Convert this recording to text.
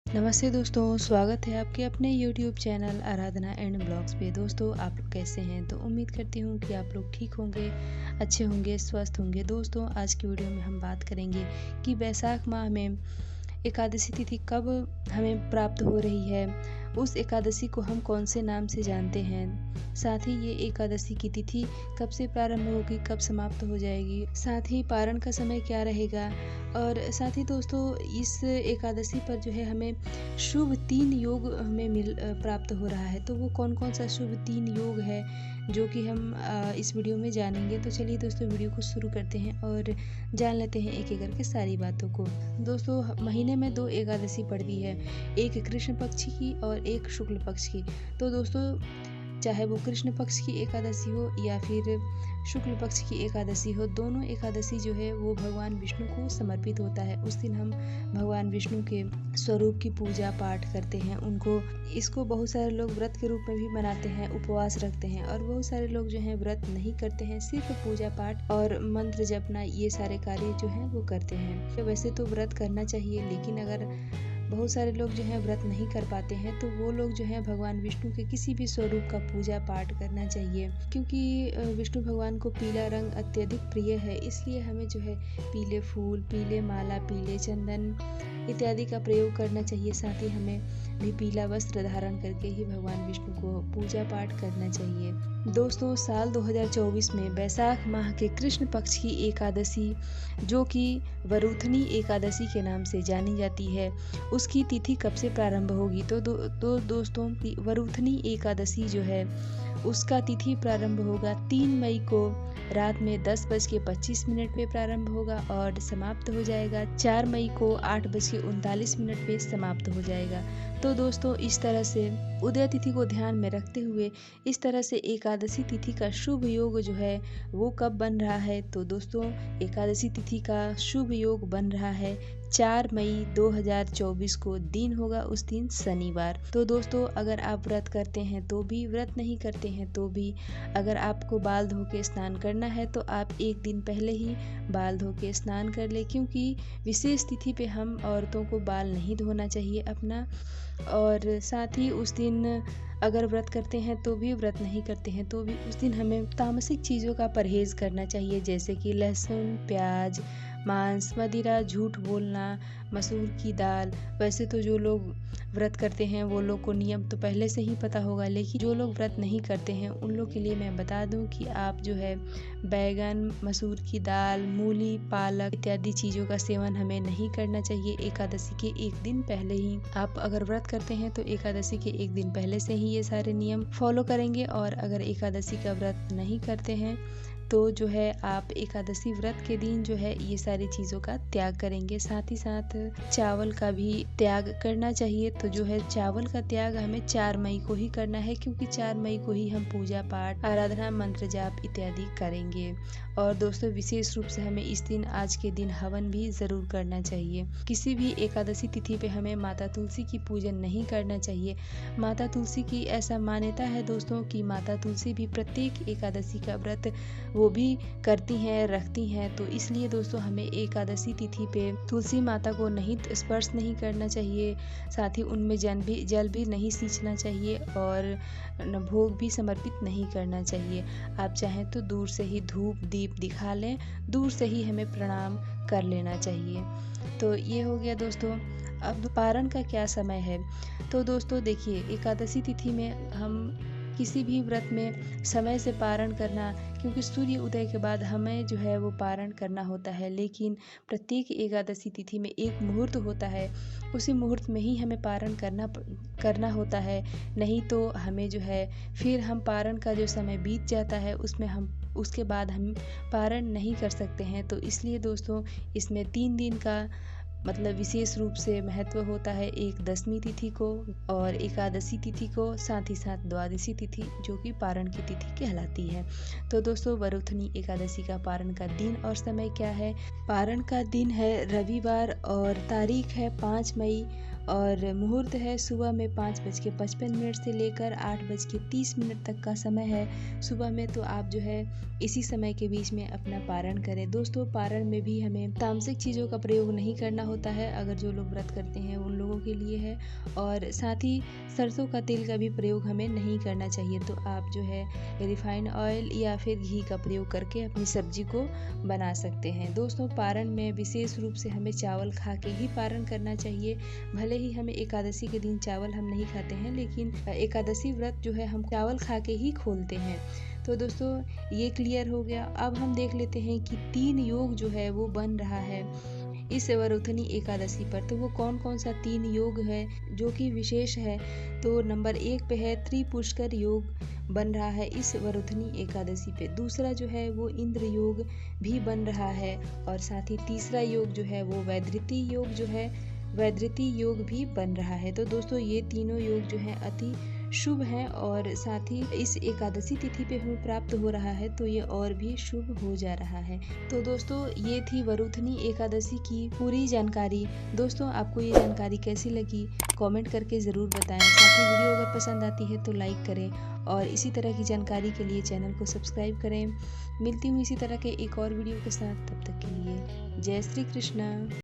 नमस्ते दोस्तों, स्वागत है आपके अपने YouTube channel Aradhana and blogs पे। दोस्तों, आप लोग कैसे हैं? तो उम्मीद करती हूँ कि आप लोग ठीक होंगे, अच्छे होंगे, स्वस्थ होंगे। दोस्तों, आज की वीडियो में हम बात करेंगे कि वैशाख माह में एकादशी तिथि कब हमें प्राप्त हो रही है, उस एकादशी को हम कौन से नाम से जानते हैं, साथ ही ये एकादशी की तिथि कब से प्रारंभ होगी, कब समाप्त हो जाएगी, साथ ही पारण का समय क्या रहेगा। और साथ ही दोस्तों, इस एकादशी पर जो है हमें शुभ 3 योग हमें प्राप्त हो रहा है। तो वो कौन कौन सा शुभ 3 योग है जो कि हम इस वीडियो में जानेंगे। तो चलिए दोस्तों, वीडियो को शुरू करते हैं और जान लेते हैं एक एक करके सारी बातों को। दोस्तों, महीने में 2 एकादशी पड़ती है, एक कृष्ण पक्ष की और एक शुक्ल पक्ष की। तो दोस्तों, चाहे वो कृष्ण पक्ष की एकादशी हो या फिर शुक्ल पक्ष की एकादशी हो, दोनों एकादशी जो है वो भगवान विष्णु को समर्पित होता है। उस दिन हम भगवान विष्णु के स्वरूप की पूजा पाठ करते हैं। इसको बहुत सारे लोग व्रत के रूप में भी मनाते हैं, उपवास रखते हैं, और बहुत सारे लोग जो हैं व्रत नहीं करते हैं, सिर्फ पूजा पाठ और मंत्र जपना ये सारे कार्य जो हैं वो करते हैं। तो वैसे तो व्रत करना चाहिए, लेकिन अगर बहुत सारे लोग जो हैं व्रत नहीं कर पाते हैं तो वो लोग जो हैं भगवान विष्णु के किसी भी स्वरूप का पूजा पाठ करना चाहिए, क्योंकि विष्णु भगवान को पीला रंग अत्यधिक प्रिय है। इसलिए हमें जो है पीले फूल, पीले माला, पीले चंदन इत्यादि का प्रयोग करना चाहिए। साथ ही हमें भी पीला वस्त्र धारण करके ही भगवान विष्णु को पूजा पाठ करना चाहिए। दोस्तों, साल 2024 में वैशाख माह के कृष्ण पक्ष की एकादशी, जो कि वरुथनी एकादशी के नाम से जानी जाती है, उसकी तिथि कब से प्रारंभ होगी। तो दोस्तों, वरुथनी एकादशी जो है उसका तिथि प्रारंभ होगा 3 मई को रात में 10:25 पे प्रारंभ होगा और समाप्त हो जाएगा 4 मई को 8:39 पे समाप्त हो जाएगा। तो दोस्तों, इस तरह से उदय तिथि को ध्यान में रखते हुए इस तरह से एकादशी तिथि का शुभ योग जो है वो कब बन रहा है। तो दोस्तों, एकादशी तिथि का शुभ योग बन रहा है 4 मई 2024 को। दिन होगा उस दिन शनिवार। तो दोस्तों, अगर आप व्रत करते हैं तो भी, व्रत नहीं करते हैं तो भी, अगर आपको बाल धो के स्नान करना है तो आप एक दिन पहले ही बाल धो के स्नान कर ले, क्योंकि विशेष तिथि पे हम औरतों को बाल नहीं धोना चाहिए अपना। और साथ ही उस दिन अगर व्रत करते हैं तो भी, व्रत नहीं करते हैं तो भी, उस दिन हमें तामसिक चीज़ों का परहेज़ करना चाहिए, जैसे कि लहसुन, प्याज, मांस, मदिरा, झूठ बोलना, मसूर की दाल। वैसे तो जो लोग व्रत करते हैं वो लोग को नियम तो पहले से ही पता होगा, लेकिन जो लोग व्रत नहीं करते हैं उन लोग के लिए मैं बता दूं कि आप जो है बैगन, मसूर की दाल, मूली, पालक इत्यादि चीज़ों का सेवन हमें नहीं करना चाहिए एकादशी के एक दिन पहले ही। आप अगर व्रत करते हैं तो एकादशी के एक दिन पहले से ही ये सारे नियम फॉलो करेंगे, और अगर एकादशी का व्रत नहीं करते हैं तो जो है आप एकादशी व्रत के दिन जो है ये सारी चीज़ों का त्याग करेंगे। साथ ही साथ चावल का भी त्याग करना चाहिए। तो जो है चावल का त्याग हमें 4 मई को ही करना है, क्योंकि 4 मई को ही हम पूजा पाठ, आराधना, मंत्र जाप इत्यादि करेंगे। और दोस्तों, विशेष रूप से हमें इस दिन, आज के दिन हवन भी ज़रूर करना चाहिए। किसी भी एकादशी तिथि पे हमें माता तुलसी की पूजन नहीं करना चाहिए। माता तुलसी की ऐसा मान्यता है दोस्तों कि माता तुलसी भी प्रत्येक एकादशी का व्रत वो भी करती हैं, रखती हैं। तो इसलिए दोस्तों, हमें एकादशी तिथि पे तुलसी माता को नहीं स्पर्श नहीं करना चाहिए, साथ ही उनमें जल भी नहीं सींचना चाहिए और भोग भी समर्पित नहीं करना चाहिए। आप चाहें तो दूर से ही धूप दीप दिखा लें, दूर से ही हमें प्रणाम कर लेना चाहिए। तो ये हो गया दोस्तों। अब पारण का क्या समय है। तो दोस्तों देखिए, एकादशी तिथि में हम किसी भी व्रत में समय से पारण करना, क्योंकि सूर्य उदय के बाद हमें जो है वो पारण करना होता है, लेकिन प्रत्येक एकादशी तिथि में एक मुहूर्त होता है, उसी मुहूर्त में ही हमें पारण करना होता है। नहीं तो हमें जो है फिर हम पारण का जो समय बीत जाता है उसके बाद हम पारण नहीं कर सकते हैं। तो इसलिए दोस्तों, इसमें 3 दिन का मतलब विशेष रूप से महत्व होता है, एक दशमी तिथि को और एकादशी तिथि को, साथ ही साथ द्वादशी तिथि जो कि पारण की तिथि कहलाती है। तो दोस्तों, वरुथनी एकादशी का पारण का दिन और समय क्या है। पारण का दिन है रविवार और तारीख है 5 मई और मुहूर्त है सुबह में 5:55 से लेकर 8:30 तक का समय है सुबह में। तो आप जो है इसी समय के बीच में अपना पारण करें। दोस्तों पारण में भी हमें तामसिक चीज़ों का प्रयोग नहीं करना होता है, अगर जो लोग व्रत करते हैं उन लोगों के लिए है। और साथ ही सरसों का तेल का भी प्रयोग हमें नहीं करना चाहिए। तो आप जो है रिफाइंड ऑयल या फिर घी का प्रयोग करके अपनी सब्जी को बना सकते हैं। दोस्तों पारण में विशेष रूप से हमें चावल खा के ही पारण करना चाहिए। भले ही हमें एकादशी के दिन चावल हम नहीं खाते हैं, लेकिन एकादशी व्रत जो है हम चावल खा के ही खोलते हैं। तो दोस्तों ये क्लियर हो गया। अब हम देख लेते हैं कि 3 योग जो है वो बन रहा है इस वरुथनी एकादशी पर। तो वो कौन कौन सा 3 योग है जो कि विशेष है। तो नंबर 1 पे है त्रिपुष्कर योग बन रहा है इस वरुथनी एकादशी पे। दूसरा जो है वो इंद्र योग भी बन रहा है, और साथ ही तीसरा योग जो है वो वैधृति योग जो है वैधृति योग भी बन रहा है। तो दोस्तों ये तीनों योग जो है अति शुभ हैं, और साथ ही इस एकादशी तिथि पे हमें प्राप्त हो रहा है तो ये और भी शुभ हो जा रहा है। तो दोस्तों ये थी वरुथनी एकादशी की पूरी जानकारी। दोस्तों आपको ये जानकारी कैसी लगी कमेंट करके ज़रूर बताएं। साथ ही वीडियो अगर पसंद आती है तो लाइक करें, और इसी तरह की जानकारी के लिए चैनल को सब्सक्राइब करें। मिलती हूँ इसी तरह के एक और वीडियो के साथ, तब तक के लिए जय श्री कृष्णा।